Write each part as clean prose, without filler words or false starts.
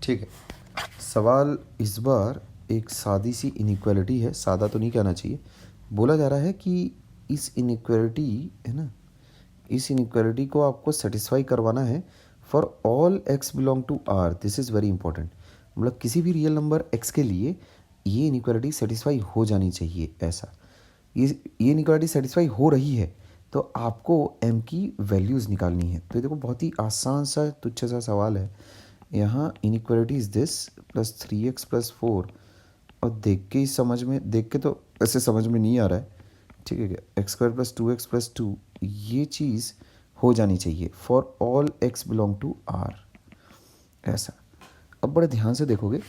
ठीक है। सवाल इस बार एक सादी सी इनइक्वालिटी है, सादा तो नहीं कहना चाहिए। बोला जा रहा है कि इस इनइक्वालिटी है ना, इस इनइक्वालिटी को आपको सेटिस्फाई करवाना है for all x belong to r. This is very important. मतलब किसी भी रियल नंबर एक्स के लिए ये इनइक्वालिटी सेटिस्फाई हो जानी चाहिए। ऐसा ये इनइक्वालिटी सेटिस्फाई हो रही है तो आपको m की वैल्यूज़ निकालनी है। तो ये देखो बहुत ही आसान सा तुच्छ सा सवाल है। यहाँ inequality is this plus 3x plus 4, और देख के तो ऐसे समझ में नहीं आ रहा है, ठीक है क्या। X square plus 2x plus 2, ये चीज़ हो जानी चाहिए for all x belong to r। ऐसा अब बड़े ध्यान से देखोगे,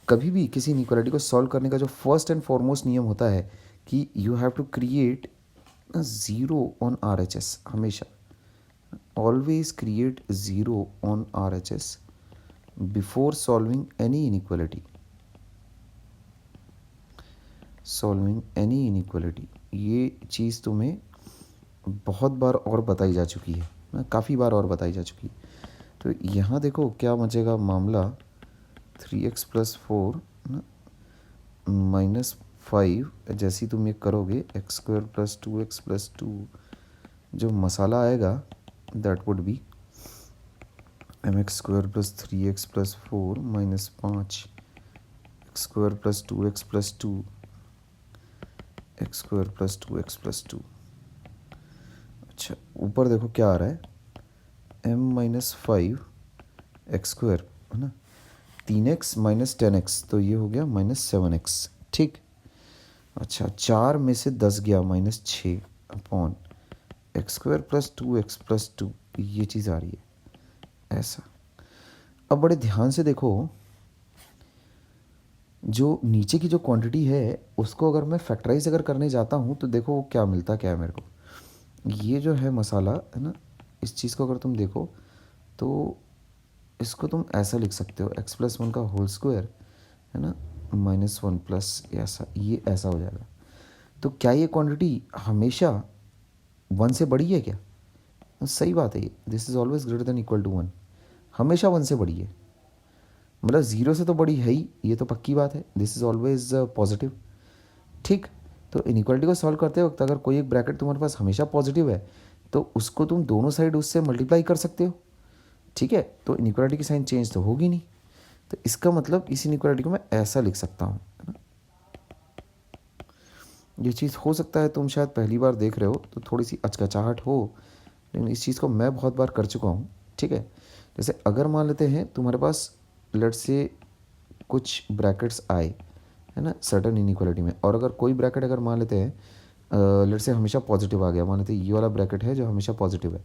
कभी भी किसी इनइक्वालिटी को सॉल्व करने का जो फर्स्ट एंड फॉरमोस्ट नियम होता है कि you have to create zero on RHS। हमेशा always create zero on RHS before solving any inequality. Solving any inequality, ये चीज़ तुम्हें बहुत बार और बताई जा चुकी है ना, काफ़ी बार और बताई जा चुकी है। तो यहाँ देखो क्या मचेगा मामला, 3x प्लस 4 ना माइनस 5, जैसे तुम ये करोगे x square plus 2x plus 2, जो मसाला आएगा that would be mx square plus 3x plus 4 minus 5 x square plus 2x plus 2 x square plus 2x plus 2। अच्छा ऊपर देखो क्या आ रहा है, m माइनस 5 एक्स स्क्वायर है ना, 3x माइनस 10x, तो ये हो गया माइनस 7x। ठीक। अच्छा 4 में से 10 गया minus 6 upon x square plus 2x plus 2, ये चीज़ आ रही है ऐसा। अब बड़े ध्यान से देखो, जो नीचे की जो क्वांटिटी है उसको अगर मैं फैक्टराइज अगर करने जाता हूँ तो देखो क्या मिलता क्या है मेरे को। ये जो है मसाला है ना, इस चीज़ को अगर तुम देखो तो इसको तुम ऐसा लिख सकते हो, x प्लस 1 का होल स्क्वायर है ना माइनस 1 प्लस ऐसा, ये ऐसा हो जाएगा। तो क्या ये क्वांटिटी हमेशा 1 से बड़ी है क्या? सही बात है, ये this is always greater than equal to 1, हमेशा 1 से बड़ी है। मतलब 0 से तो बड़ी है ही, ये तो पक्की बात है। This is always positive. ठीक। तो इनइक्वालिटी को सॉल्व करते वक्त अगर कोई एक ब्रैकेट तुम्हारे पास हमेशा पॉजिटिव है तो उसको तुम दोनों साइड उससे मल्टीप्लाई कर सकते हो। ठीक है, तो इनइक्वालिटी की साइन चेंज तो होगी नहीं। तो इसका मतलब इस इनइक्वालिटी को मैं ऐसा लिख सकता हूँ, है ना। ये चीज़ हो सकता है तुम शायद पहली बार देख रहे हो तो थोड़ी सी अचकचाहट हो, लेकिन इस चीज़ को मैं बहुत बार कर चुका हूँ। ठीक है, जैसे अगर मान लेते हैं तुम्हारे पास लेट्स से कुछ ब्रैकेट्स आए है ना सर्टन इनइक्वालिटी में, और अगर कोई ब्रैकेट अगर मान लेते हैं लेट्स से हमेशा पॉजिटिव आ गया, मान लेते हैं ये वाला ब्रैकेट है जो हमेशा पॉजिटिव है,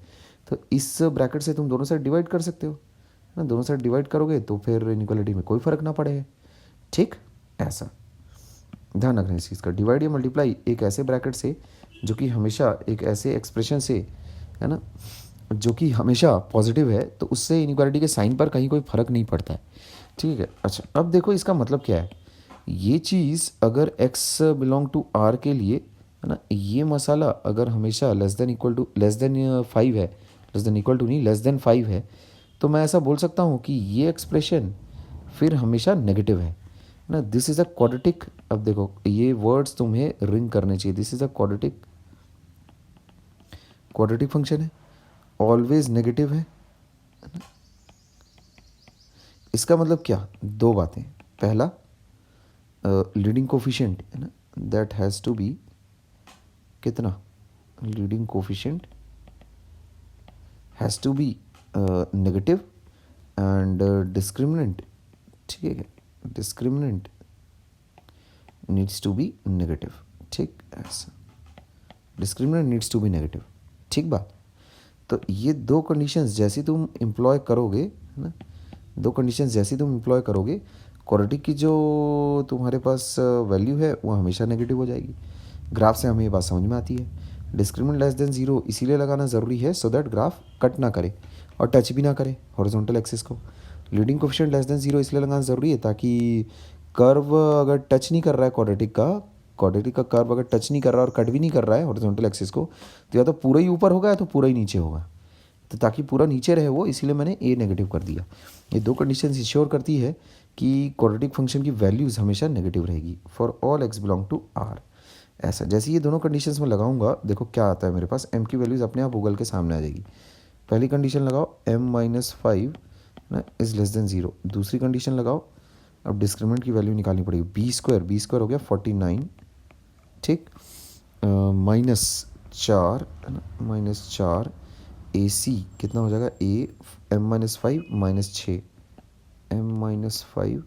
तो इस ब्रैकेट से तुम दोनों साइड डिवाइड कर सकते हो, है ना। दोनों साइड डिवाइड करोगे तो फिर इनइक्वालिटी में कोई फ़र्क ना पड़ेगा। ठीक, ऐसा ध्यान रखना इस चीज़ का। डिवाइड या मल्टीप्लाई एक ऐसे ब्रैकेट से जो कि हमेशा एक ऐसे एक्सप्रेशन से है ना जो कि हमेशा पॉजिटिव है, तो उससे इनइक्वालिटी के साइन पर कहीं कोई फ़र्क नहीं पड़ता है। ठीक है। अच्छा अब देखो इसका मतलब क्या है, ये चीज़ अगर x बिलोंग टू r के लिए है ना, ये मसाला अगर हमेशा less than equal to less than 5 है, लेस देन इक्वल टू नहीं लेस देन 5 है, तो मैं ऐसा बोल सकता हूँ कि ये एक्सप्रेशन फिर हमेशा नेगेटिव है ना। This is a quadratic. अब देखो ये वर्ड्स तुम्हें रिंग करने चाहिए। This is a quadratic, quadratic function है, ऑलवेज नेगेटिव है ना? इसका मतलब क्या, दो बातें। पहला लीडिंग कोफिशिएंट है ना, दैट हैज़ टू बी कितना, leading coefficient has to be negative and discriminant, ठीक है, discriminant needs to be negative. ठीक, ऐसा discriminant needs to be negative. ठीक बात। तो ये दो कंडीशंस जैसी तुम एम्प्लॉय करोगे है ना, दो कंडीशंस जैसी तुम एम्प्लॉय करोगे, क्वाड्रेटिक की जो तुम्हारे पास वैल्यू है वो हमेशा नेगेटिव हो जाएगी। ग्राफ से हमें ये बात समझ में आती है। डिस्क्रिमिनेंट लेस देन 0 इसीलिए लगाना ज़रूरी है सो दैट ग्राफ कट ना करे और टच भी ना करे हॉरिजॉन्टल एक्सिस को। लीडिंग कोफिशिएंट लेस देन 0 इसलिए लगाना ज़रूरी है ताकि कर्व अगर टच नहीं कर रहा है क्वाड्रेटिक का कर्व अगर टच नहीं कर रहा और कट भी नहीं कर रहा है हॉरिजॉन्टल एक्सिस को, तो या तो पूरा ही ऊपर होगा या तो पूरा ही नीचे होगा। तो ताकि पूरा नीचे रहे वो, इसीलिए मैंने ए नेगेटिव कर दिया। ये दो कंडीशंस इंश्योर करती है कि क्वाड्रेटिक फंक्शन की वैल्यूज़ हमेशा नेगेटिव रहेगी for all x belong to r. ऐसा जैसे ये दोनों कंडीशंस में लगाऊंगा, देखो क्या आता है मेरे पास, m की वैल्यूज़ अपने आप गूगल के सामने आ जाएगी। पहली कंडीशन लगाओ m-5 ना इज़ लेस देन 0। दूसरी कंडीशन लगाओ, अब डिस्क्रिमिनेंट की वैल्यू निकालनी पड़ेगी। बी स्क्वायर हो गया 49, ठीक, -4 है ना, -4 ए सी कितना हो जाएगा, a m-5 -6, m-5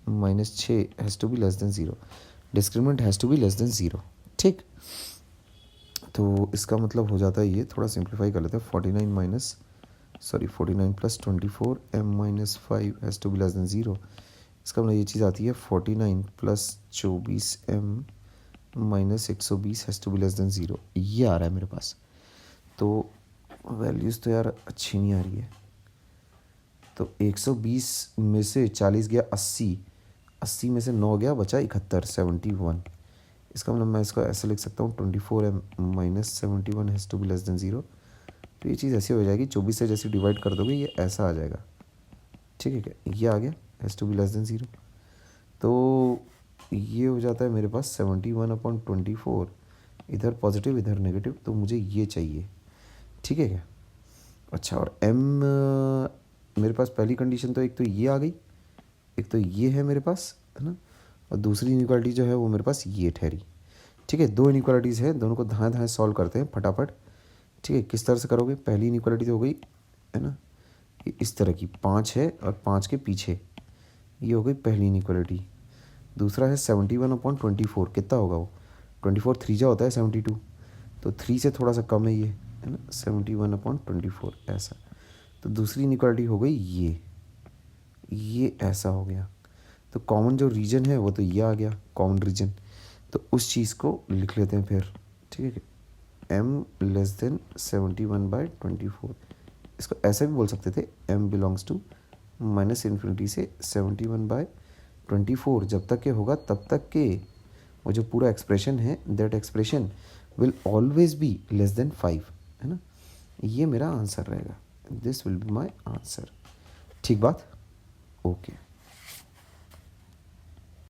-6 has to be less than 0, discriminant has to be less than 0, ठीक। तो इसका मतलब हो जाता है ये, थोड़ा सिंप्लीफाई कर लेते हैं, 49 + 24 m-5 has to be less than 0। इसका मतलब ये चीज़ आती है 49 + 24 m -120 has to be less than 0, ये आ रहा है मेरे पास। तो वैल्यूज़ तो यार अच्छी नहीं आ रही है। तो 120 में से 40 गया 80, 80 में से 9 गया, बचा 71, 71। इसका मतलब मैं इसको ऐसे लिख सकता हूँ 24m -71 has to be less than 0। तो ये चीज़ ऐसी हो जाएगी, 24 से जैसे डिवाइड कर दोगे ये ऐसा आ जाएगा, ठीक है क्या, ये आ गया has to be less than 0। तो ये हो जाता है मेरे पास 71/24, इधर पॉजिटिव इधर नेगेटिव, तो मुझे ये चाहिए, ठीक है क्या। अच्छा, और m मेरे पास पहली कंडीशन तो एक तो ये आ गई, एक तो ये है मेरे पास, है ना, और दूसरी इनइक्वालिटी जो है वो मेरे पास ये ठहरी, ठीक है। दो इनइक्वालिटीज़ है, दोनों को धाएँ धाएँ सॉल्व करते हैं फटाफट, ठीक है। किस तरह से करोगे, पहली इनइक्वालिटी तो हो गई, है ना, ये इस तरह की 5 है और 5 के पीछे, ये हो गई पहली इनइक्वालिटी। दूसरा है 71/24, कितना होगा वो, 24 3 जा होता है 72, तो 3 से थोड़ा सा कम है ये, है ना, 71/24 ऐसा। तो दूसरी इनइक्वालिटी हो गई ये ऐसा हो गया। तो कॉमन जो रीजन है वो तो ये आ गया कॉमन रीजन, तो उस चीज़ को लिख लेते हैं फिर, ठीक है। m लेस देन 71/24, इसको ऐसे भी बोल सकते थे, m बिलोंग्स टू -∞ से 71/24, जब तक के होगा तब तक के वो जो पूरा एक्सप्रेशन है, that expression will always be less than 5, है ना। ये मेरा आंसर रहेगा, this will be my answer, ठीक बात, ओके।